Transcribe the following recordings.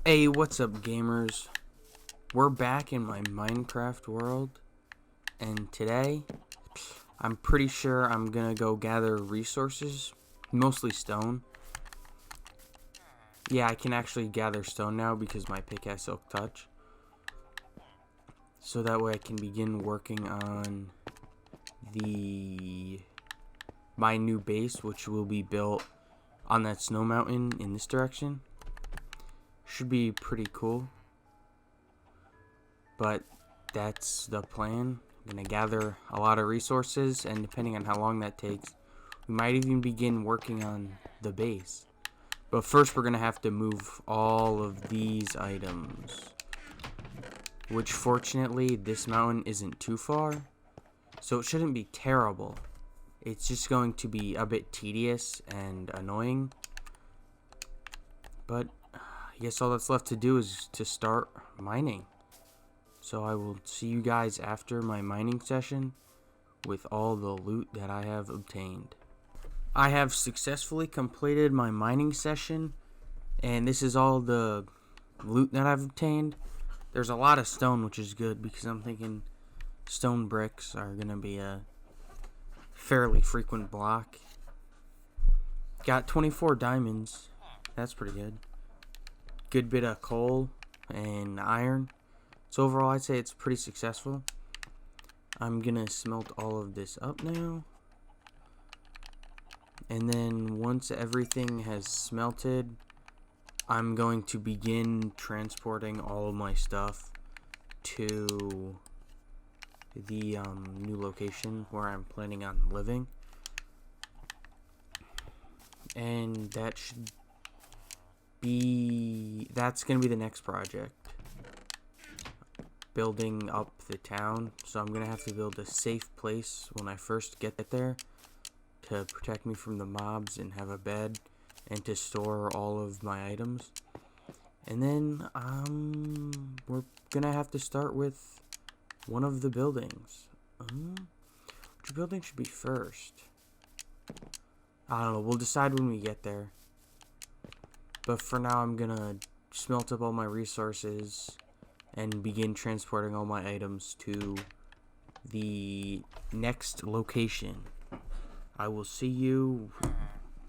Hey, what's up, gamers? We're back in my Minecraft world, and today, I'm pretty sure I'm gonna go gather resources, mostly stone. Yeah, I can actually gather stone now because my pick has silk touch. So that way I can begin working on my new base, which will be built on that snow mountain in this direction. Should be pretty cool. But that's the plan. I'm gonna gather a lot of resources, and depending on how long that takes, we might even begin working on the base. But first we're gonna have to move all of these items, which fortunately this mountain isn't too far, so it shouldn't be terrible. It's just going to be a bit tedious and annoying, but I guess all that's left to do is to start mining. So I will see you guys after my mining session with all the loot that I have obtained. I have successfully completed my mining session, and this is all the loot that I've obtained. There's a lot of stone, which is good because I'm thinking stone bricks are going to be a fairly frequent block. Got 24 diamonds. That's pretty good. Good bit of coal and iron. So overall, I'd say it's pretty successful. I'm gonna smelt all of this up now. And then once everything has smelted, I'm going to begin transporting all of my stuff to the new location where I'm planning on living. And that's gonna be the next project. Building up the town, so I'm gonna have to build a safe place when I first get there to protect me from the mobs and have a bed and to store all of my items. And then we're gonna have to start with one of the buildings. Which building should be first? I don't know, we'll decide when we get there. But for now I'm gonna smelt up all my resources and begin transporting all my items to the next location. I will see you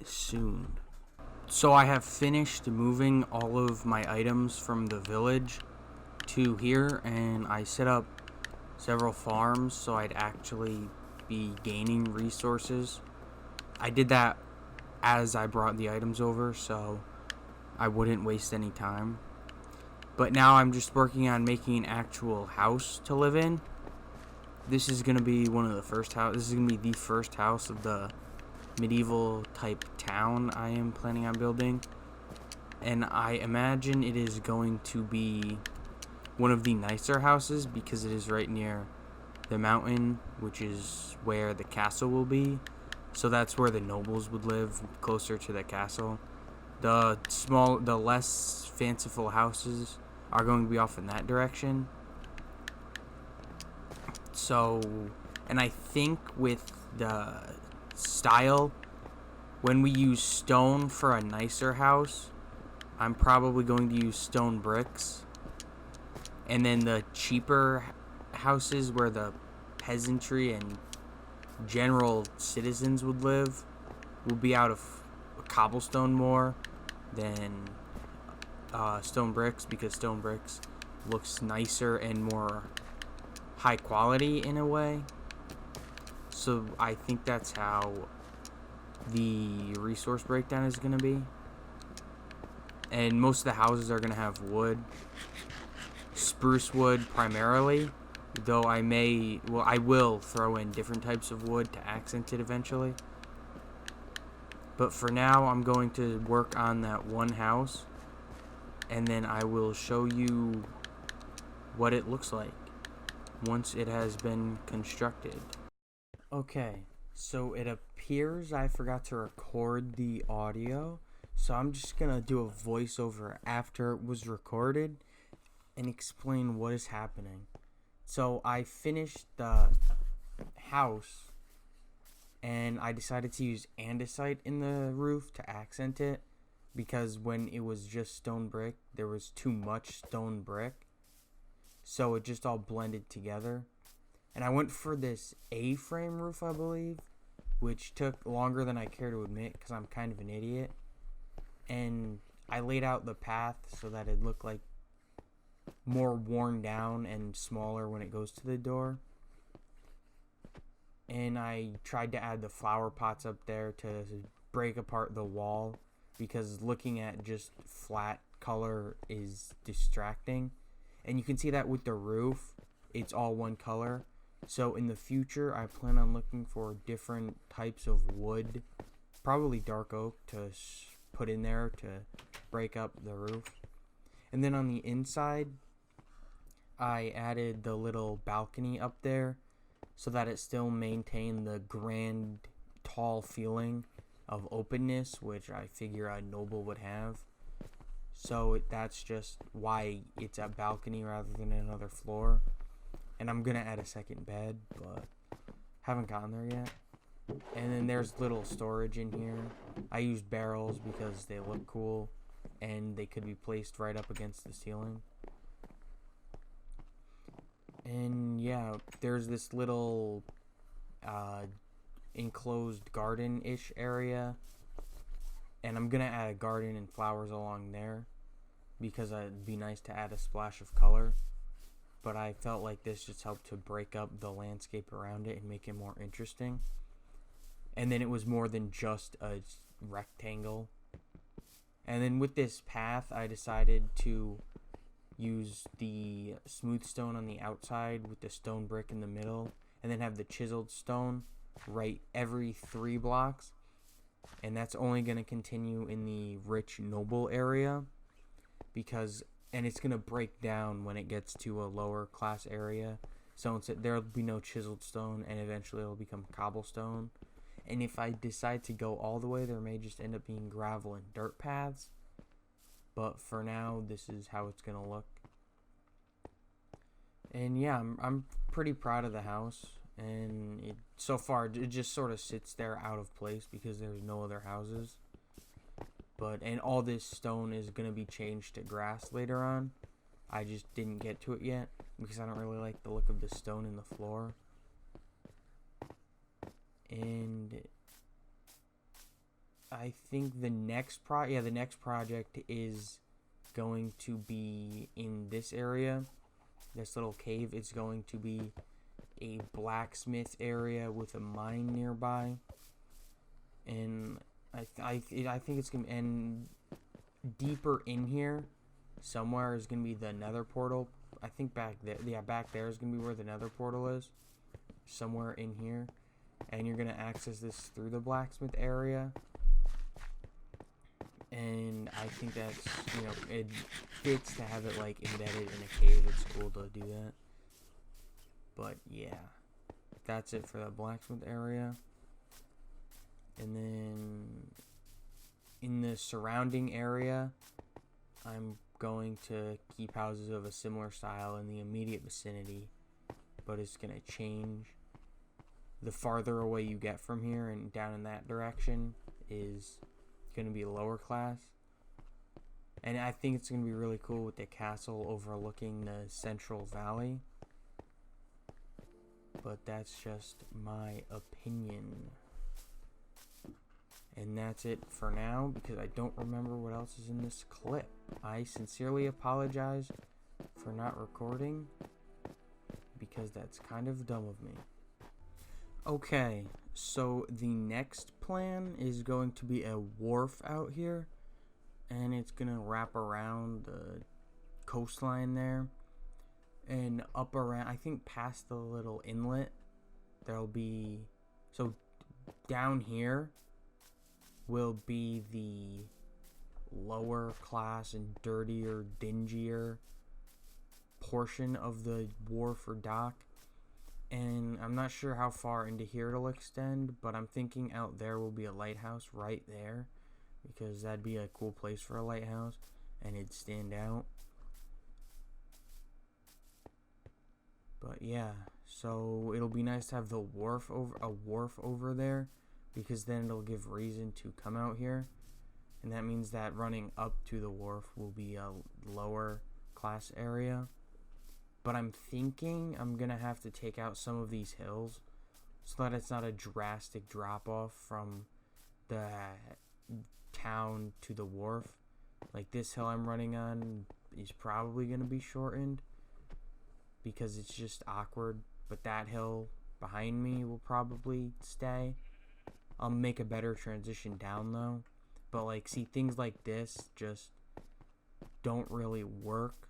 soon. So I have finished moving all of my items from the village to here, and I set up several farms so I'd actually be gaining resources. I did that as I brought the items over, so I wouldn't waste any time. But now I'm just working on making an actual house to live in. This is going to be one of the first houses. This is going to be the first house of the medieval type town I am planning on building. And I imagine it is going to be one of the nicer houses because it is right near the mountain, which is where the castle will be. So that's where the nobles would live, closer to the castle. The less fanciful houses are going to be off in that direction. So, and I think with the style, when we use stone for a nicer house, I'm probably going to use stone bricks. And then the cheaper houses where the peasantry and general citizens would live will be out of cobblestone more than stone bricks, because stone bricks looks nicer and more high quality in a way. So I think that's how the resource breakdown is going to be. And most of the houses are going to have wood, spruce wood primarily, though I will throw in different types of wood to accent it eventually. But for now, I'm going to work on that one house, and then I will show you what it looks like once it has been constructed. Okay, so it appears I forgot to record the audio, so I'm just gonna do a voiceover after it was recorded and explain what is happening. So I finished the house, and I decided to use andesite in the roof to accent it. because when it was just stone brick, there was too much stone brick, so it just all blended together. And I went for this A-frame roof, I believe, which took longer than I care to admit because I'm kind of an idiot. And I laid out the path so that it looked like more worn down and smaller when it goes to the door. And I tried to add the flower pots up there to break apart the wall, because looking at just flat color is distracting. And you can see that with the roof, it's all one color. So in the future, I plan on looking for different types of wood, probably dark oak, to put in there to break up the roof. And then on the inside, I added the little balcony up there so that it still maintained the grand, tall feeling of openness, which I figure a noble would have. So that's just why it's a balcony rather than another floor. And I'm gonna add a second bed, but haven't gotten there yet. And then there's little storage in here. I used barrels because they look cool and they could be placed right up against the ceiling. And yeah, there's this little enclosed garden-ish area, and I'm gonna add a garden and flowers along there because it'd be nice to add a splash of color. But I felt like this just helped to break up the landscape around it and make it more interesting. And then it was more than just a rectangle. And then with this path, I decided to use the smooth stone on the outside with the stone brick in the middle, and then have the chiseled stone right every 3 blocks. And that's only going to continue in the rich noble area, and it's going to break down when it gets to a lower class area. So there'll be no chiseled stone, and eventually it'll become cobblestone. And if I decide to go all the way, there may just end up being gravel and dirt paths. But for now, this is how it's going to look. And yeah, I'm pretty proud of the house. And so far, it just sort of sits there out of place because there's no other houses. And all this stone is going to be changed to grass later on. I just didn't get to it yet because I don't really like the look of the stone in the floor. And I think the next project is going to be in this area, this little cave. It's going to be a blacksmith area with a mine nearby, and I think it's gonna be, and deeper in here somewhere is gonna be the nether portal. I think back there is gonna be where the nether portal is, somewhere in here. And you're going to access this through the blacksmith area. And I think that's, it fits to have it, like, embedded in a cave. It's cool to do that. But, yeah. That's it for the blacksmith area. And then in the surrounding area, I'm going to keep houses of a similar style in the immediate vicinity. But it's going to change. The farther away you get from here and down in that direction is going to be lower class. And I think it's going to be really cool with the castle overlooking the Central Valley. But that's just my opinion. And that's it for now because I don't remember what else is in this clip. I sincerely apologize for not recording because that's kind of dumb of me. Okay, so the next plan is going to be a wharf out here, and it's going to wrap around the coastline there, and up around, I think past the little inlet, there'll be, so down here will be the lower class and dirtier, dingier portion of the wharf or dock. And I'm not sure how far into here it'll extend, but I'm thinking out there will be a lighthouse right there, because that'd be a cool place for a lighthouse, and it'd stand out. But yeah, so it'll be nice to have a wharf over there, because then it'll give reason to come out here. and that means that running up to the wharf will be a lower class area. But I'm thinking I'm gonna have to take out some of these hills so that it's not a drastic drop off from the town to the wharf. Like this hill I'm running on is probably gonna be shortened because it's just awkward, but that hill behind me will probably stay. I'll make a better transition down though. But like, see, things like this just don't really work.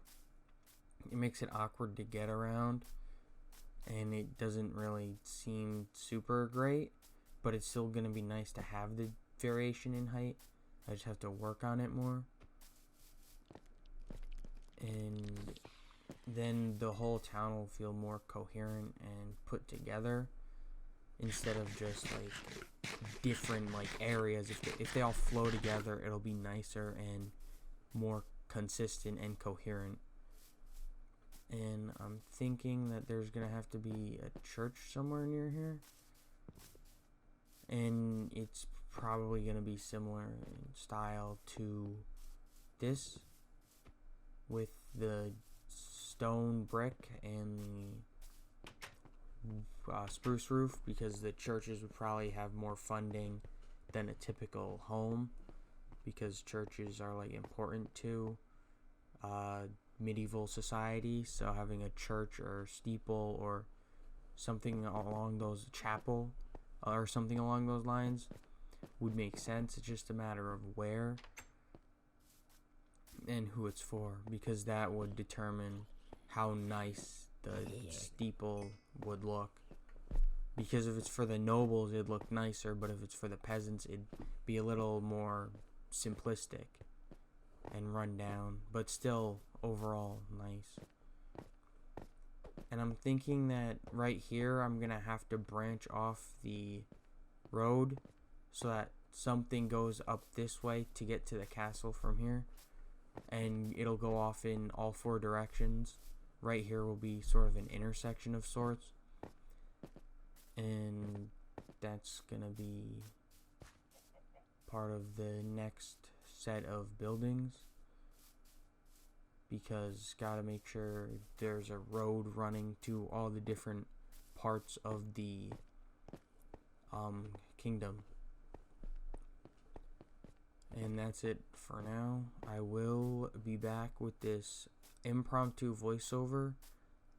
It makes it awkward to get around, and it doesn't really seem super great, but it's still gonna be nice to have the variation in height. I just have to work on it more. And then the whole town will feel more coherent and put together instead of just like different like areas. If they all flow together, it'll be nicer and more consistent and coherent. And I'm thinking that there's gonna have to be a church somewhere near here, and it's probably gonna be similar in style to this, with the stone brick and the spruce roof, because the churches would probably have more funding than a typical home, because churches are like important to medieval society. So having a church or steeple or something along those, chapel or something along those lines would make sense. It's just a matter of where and who it's for, because that would determine how nice the steeple would look. Because if it's for the nobles, it'd look nicer, but if it's for the peasants, it'd be a little more simplistic and run down, but still overall nice. And I'm thinking that right here I'm gonna have to branch off the road so that something goes up this way to get to the castle from here, and it'll go off in all four directions. Right here will be sort of an intersection of sorts, and that's gonna be part of the next set of buildings, because gotta make sure there's a road running to all the different parts of the kingdom. And that's it for now. I will be back with this impromptu voiceover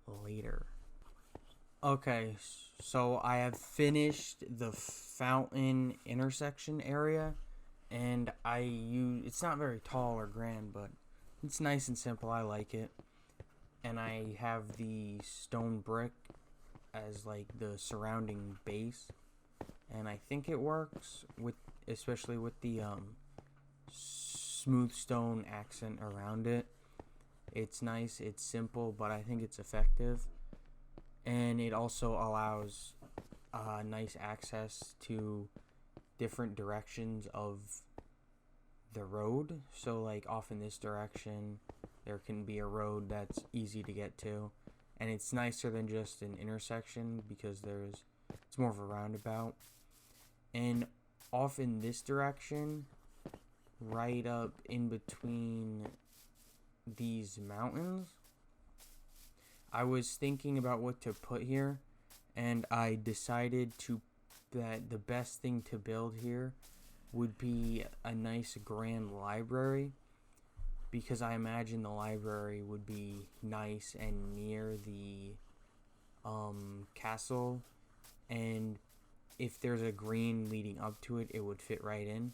later. Okay, so I have finished the fountain intersection area, and it's not very tall or grand, but it's nice and simple. I like it. And I have the stone brick as like the surrounding base, and I think it works, especially with the smooth stone accent around it. It's nice, it's simple, but I think it's effective. And it also allows nice access to different directions of the road. So like off in this direction, there can be a road that's easy to get to, and it's nicer than just an intersection because it's more of a roundabout. And off in this direction, right up in between these mountains, I was thinking about what to put here, and I decided that the best thing to build here would be a nice grand library, because I imagine the library would be nice and near the castle, and if there's a green leading up to it, it would fit right in.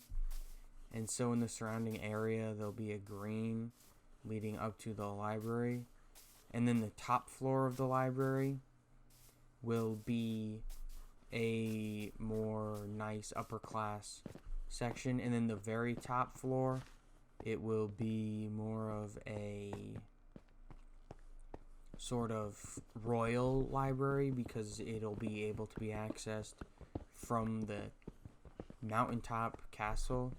And so in the surrounding area, there'll be a green leading up to the library. And then the top floor of the library will be a more nice upper class section. And then the very top floor, it will be more of a sort of royal library, because it'll be able to be accessed from the mountaintop castle.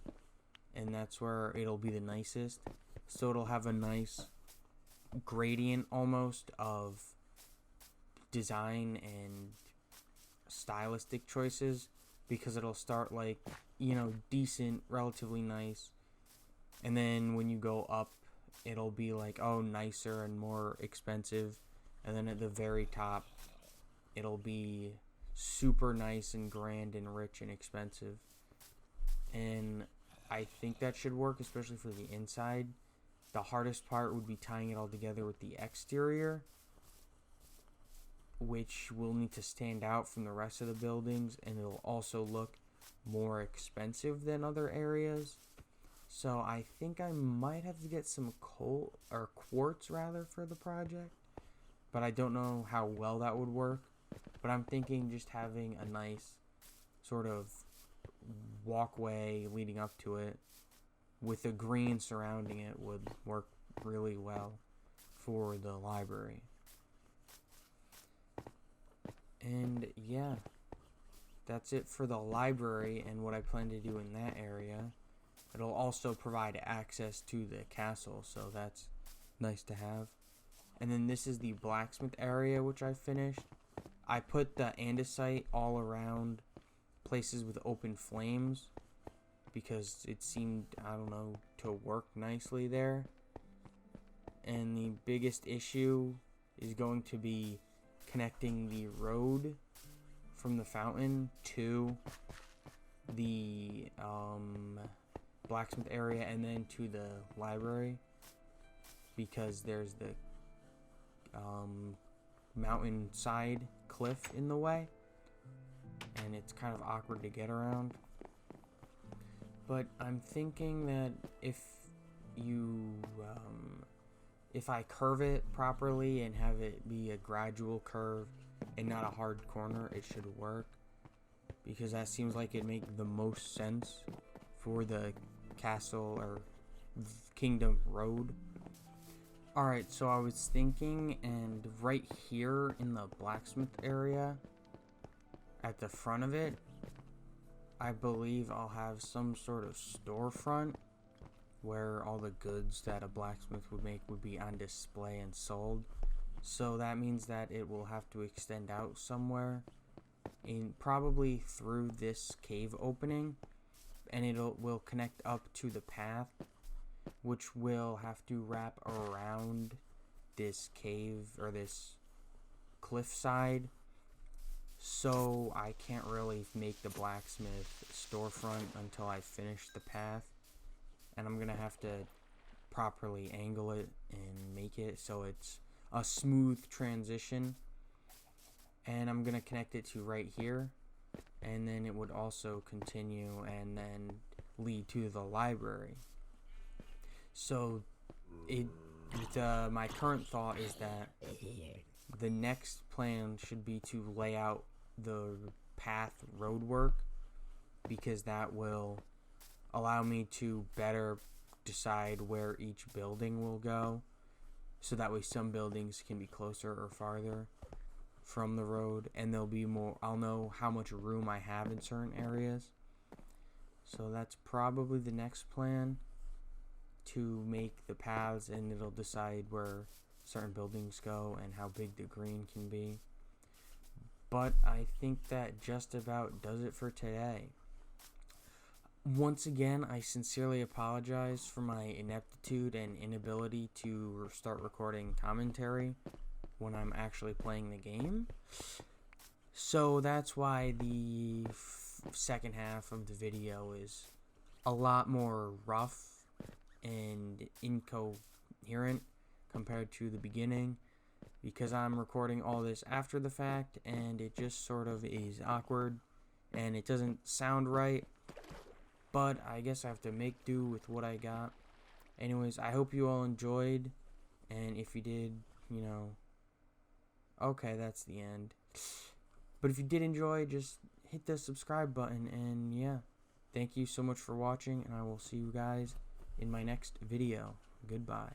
And that's where it'll be the nicest. So it'll have a nice gradient almost of design and stylistic choices, because it'll start like, decent, relatively nice, And then when you go up, it'll be like, oh, nicer and more expensive. And then at the very top, it'll be super nice and grand and rich and expensive. And I think that should work, especially for the inside. The hardest part would be tying it all together with the exterior, which will need to stand out from the rest of the buildings, and it'll also look more expensive than other areas. So I think I might have to get some coal or quartz rather for the project, but I don't know how well that would work. But I'm thinking just having a nice sort of walkway leading up to it with the green surrounding it would work really well for the library. And yeah, that's it for the library and what I plan to do in that area. It'll also provide access to the castle, so that's nice to have. And then this is the blacksmith area, which I finished. I put the andesite all around places with open flames because it seemed, I don't know, to work nicely there. And the biggest issue is going to be connecting the road from the fountain to the blacksmith area and then to the library, because there's the mountainside cliff in the way and it's kind of awkward to get around. But I'm thinking that if I curve it properly and have it be a gradual curve and not a hard corner, it should work, because that seems like it'd make the most sense for the castle or kingdom road. Alright, so I was thinking, and right here in the blacksmith area, at the front of it, I believe I'll have some sort of storefront where all the goods that a blacksmith would make would be on display and sold. So that means that it will have to extend out somewhere, probably through this cave opening, and will connect up to the path, which will have to wrap around this cave or this cliffside. So I can't really make the blacksmith storefront until I finish the path, and I'm gonna have to properly angle it and make it so it's a smooth transition. And I'm gonna connect it to right here, and then it would also continue and then lead to the library. So my current thought is that the next plan should be to lay out the path road work, because that will allow me to better decide where each building will go, so that way some buildings can be closer or farther from the road, and there'll be more, I'll know how much room I have in certain areas. So that's probably the next plan, to make the paths, and it'll decide where certain buildings go and how big the green can be. But I think that just about does it for today. Once again, I sincerely apologize for my ineptitude and inability to start recording commentary when I'm actually playing the game. So that's why the second half of the video is a lot more rough and incoherent compared to the beginning, because I'm recording all this after the fact and it just sort of is awkward and it doesn't sound right. But I guess I have to make do with what I got. Anyways, I hope you all enjoyed, and if you did, okay, that's the end. But if you did enjoy, just hit the subscribe button, and yeah, thank you so much for watching, and I will see you guys in my next video. Goodbye.